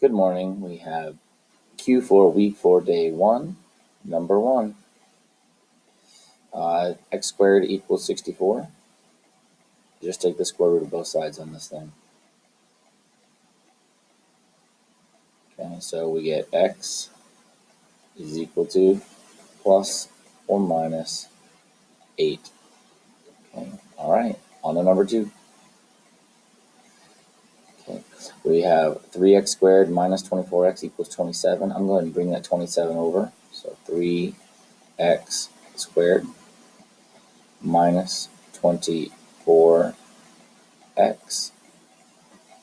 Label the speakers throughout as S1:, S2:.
S1: Good morning. We have Q4 week 4 day 1, number 1. X squared equals 64. Just take the square root of both sides on this thing. Okay, so we get x is equal to plus or minus 8. Okay, all right, on to number 2. Okay, we have 3x squared minus 24x equals 27. I'm going to bring that 27 over. So 3x squared minus 24x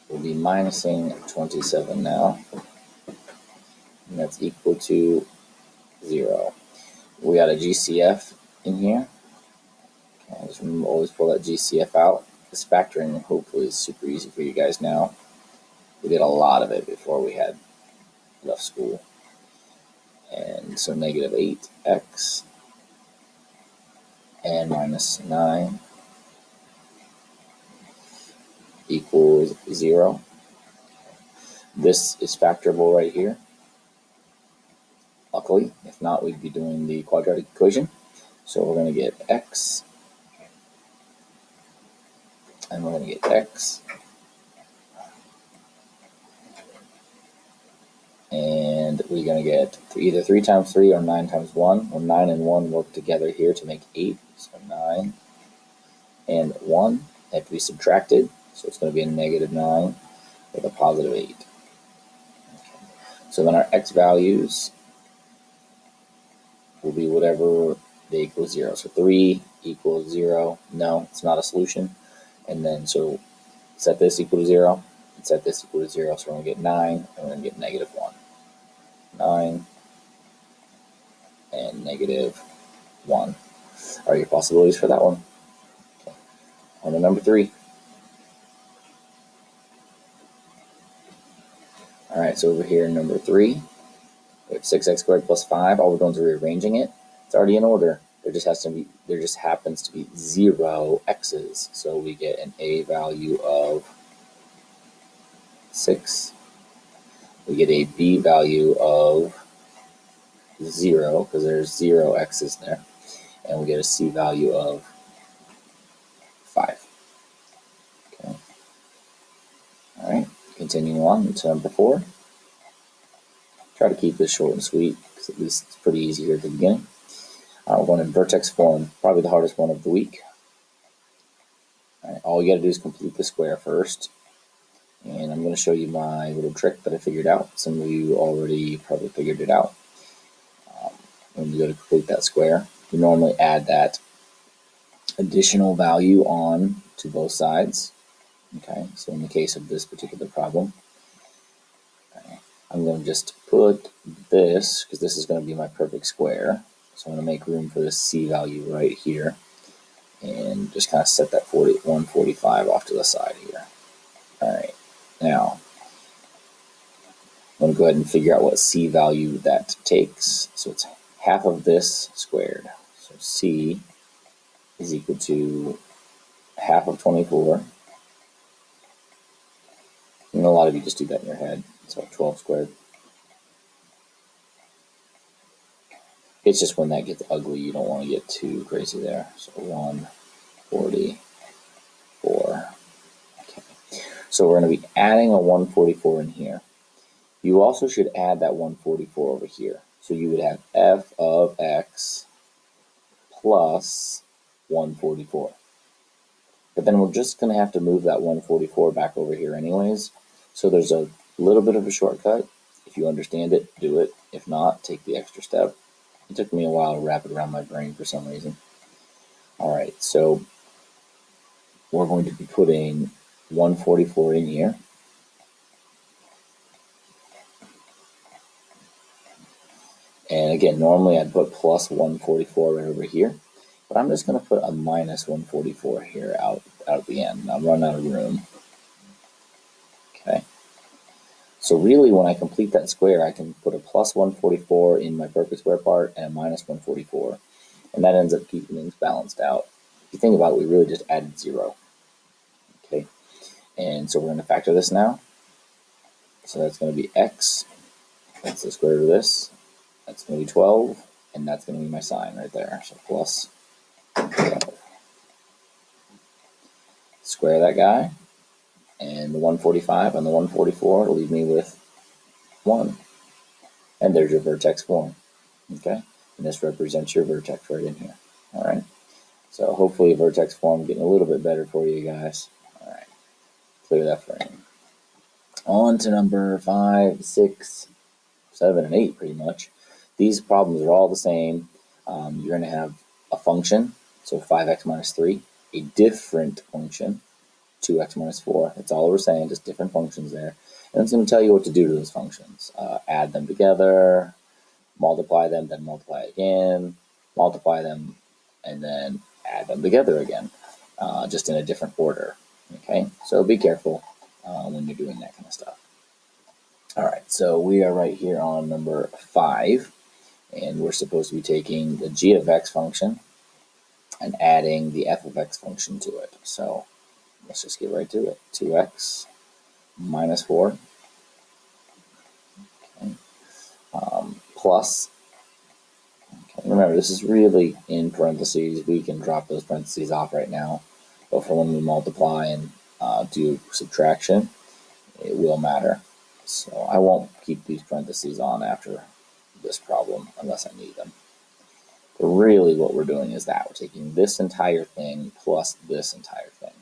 S1: will be minusing 27 now, and that's equal to 0. We got a GCF in here. Okay, just remember, always pull that GCF out. This factoring hopefully is super easy for you guys now. We did a lot of it before we had left school. And so negative 8x and minus 9 equals 0. This is factorable right here. Luckily, if not, we'd be doing the quadratic equation. So we're going to get x, and we're going to get x, and we're going to get either 3 times 3 or 9 times 1. Well, 9 and 1 work together here to make 8, so 9 and 1 have to be subtracted, so it's going to be a negative 9 with a positive 8. Okay. So then our x values will be whatever they equal 0. So 3 equals 0. No, it's not a solution. And then so set this equal to 0 and set this equal to 0. So we're going to get 9 and we're going to get negative 1. 9 and negative 1 are your possibilities for that one. Okay. On to number 3. All right, so over here in number 3, we have 6x squared plus 5. All we're doing is rearranging it. It's already in order. There just happens to be 0 x's. So we get an a value of 6. We get a b value of 0 because there's 0 x's there. And we get a c value of 5. Okay. All right, continuing on to number 4. Try to keep this short and sweet because at least it's pretty easy here at the beginning. We're going in vertex form, probably the hardest one of the week. All you got to do is complete the square first. And I'm going to show you my little trick that I figured out. Some of you already probably figured it out. When you go to complete that square, you normally add that additional value on to both sides. Okay, so in the case of this particular problem, I'm going to just put this, because this is going to be my perfect square. So I'm going to make room for the c value right here. And just kind of set that 145 off to the side here. All right, now I'm going to go ahead and figure out what c value that takes. So it's half of this squared. So c is equal to half of 24. And a lot of you just do that in your head. So 12 squared. It's just when that gets ugly, you don't want to get too crazy there. So 144. Okay. So we're going to be adding a 144 in here. You also should add that 144 over here. So you would have f of x plus 144. But then we're just going to have to move that 144 back over here anyways. So there's a little bit of a shortcut. If you understand it, do it. If not, take the extra step. It took me a while to wrap it around my brain for some reason. All right, so we're going to be putting 144 in here. And again, normally I'd put plus 144 right over here, but I'm just going to put a minus 144 here out at the end. I'm running out of room. Okay. So really, when I complete that square, I can put a plus 144 in my perfect square part and a minus 144, and that ends up keeping things balanced out. If you think about it, we really just added 0. Okay. And so we're going to factor this now. So that's going to be x. That's the square root of this. That's going to be 12. And that's going to be my sign right there. So plus 12. Square that guy. And the 145 and the 144 will leave me with 1. And there's your vertex form. Okay? And this represents your vertex right in here. All right? So hopefully vertex form getting a little bit better for you guys. All right. Clear that frame. On to number 5, 6, 7, and 8 pretty much. These problems are all the same. You're going to have a function, so 5x minus 3, a different function, 2x minus 4. That's all we're saying, just different functions there. And it's going to tell you what to do to those functions. Add them together, multiply them, then multiply again, multiply them, and then add them together again, just in a different order. Okay, so be careful when you're doing that kind of stuff. All right, so we are right here on number 5, and we're supposed to be taking the g of x function and adding the f of x function to it. So let's just get right to it. 2x minus 4 okay, plus, okay, remember this is really in parentheses. We can drop those parentheses off right now, but for when we multiply and do subtraction, it will matter. So I won't keep these parentheses on after this problem unless I need them. But really what we're doing is that we're taking this entire thing plus this entire thing.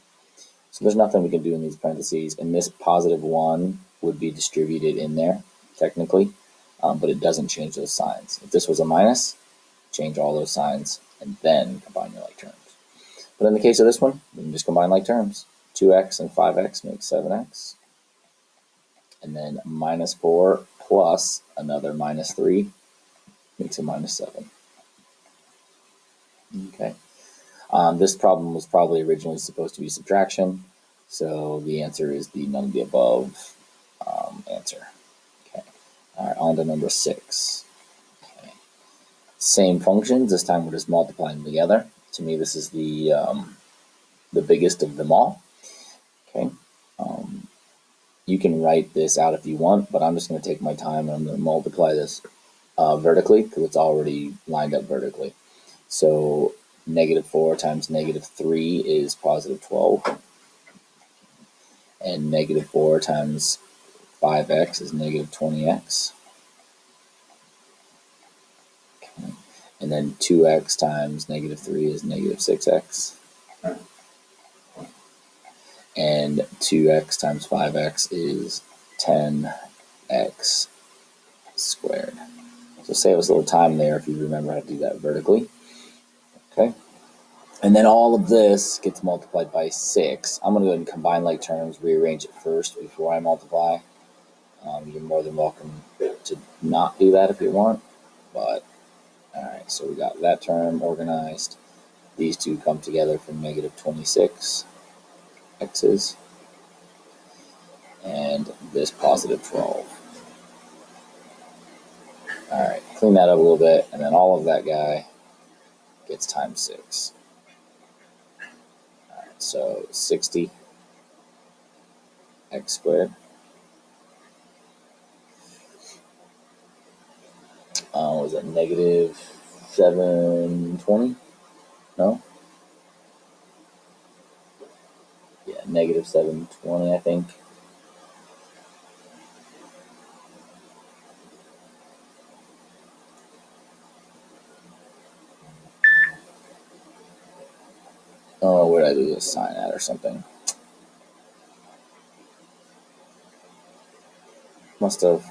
S1: So there's nothing we can do in these parentheses, and this positive 1 would be distributed in there, technically, but it doesn't change those signs. If this was a minus, change all those signs, and then combine your like terms. But in the case of this one, we can just combine like terms. 2x and 5x makes 7x. And then minus 4 plus another minus 3 makes a minus 7. Okay. This problem was probably originally supposed to be subtraction, so the answer is the none of the above answer. Okay. All right, on to number 6. Okay. Same functions. This time we're just multiplying them together. To me, this is the biggest of them all. Okay. You can write this out if you want, but I'm just going to take my time and I'm going to multiply this vertically because it's already lined up vertically. So negative 4 times negative 3 is positive 12. And negative 4 times 5x is negative 20x. Okay. And then 2x times negative 3 is negative 6x. And 2x times 5x is 10x squared. So save us a little time there if you remember how to do that vertically. Okay. And then all of this gets multiplied by 6. I'm going to go ahead and combine like terms, rearrange it first before I multiply. You're more than welcome to not do that if you want. But, all right, so we got that term organized. These two come together for negative 26 x's. And this positive 12. All right, clean that up a little bit. And then all of that guy gets times 6. All right, so 60 x squared. Was it negative 720? No? Yeah, negative 720, I think. Oh, where did I do this sign at or something? Must have.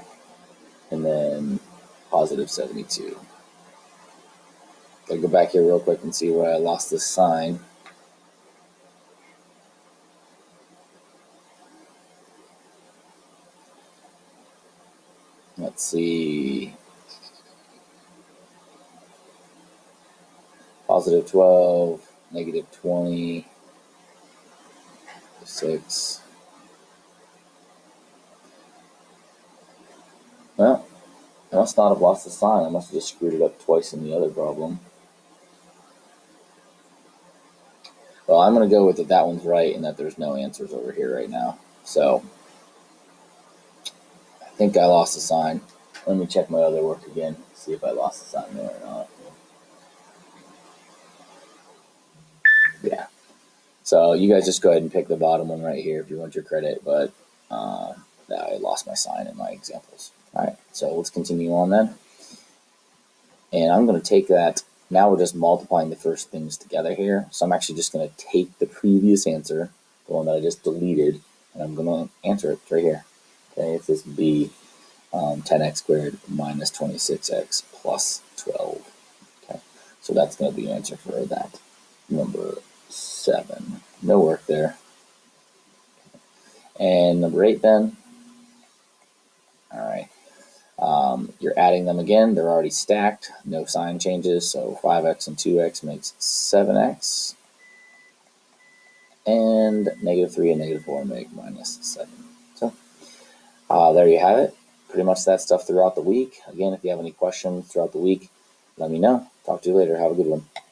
S1: And then positive 72. Gotta go back here real quick and see where I lost this sign. Let's see. Positive 12, negative 20, 6. Well, I must not have lost the sign. I must have just screwed it up twice in the other problem. Well, I'm going to go with that one's right and that there's no answers over here right now. So think I lost a sign. Let me check my other work again, see if I lost a sign there or not. Yeah. So you guys just go ahead and pick the bottom one right here if you want your credit, but I lost my sign in my examples. All right, so let's continue on then. And I'm going to take that. Now we're just multiplying the first things together here. So I'm actually just going to take the previous answer, the one that I just deleted, and I'm going to answer it right here. Okay, it's this b 10x squared minus 26x plus 12. Okay, so that's going to be the answer for that. Number 7. No work there. And number 8 then. All right. You're adding them again. They're already stacked. No sign changes. So 5x and 2x makes 7x. And -3 and -4 make -7. So there you have it. Pretty much that stuff throughout the week. Again, if you have any questions throughout the week, let me know. Talk to you later. Have a good one.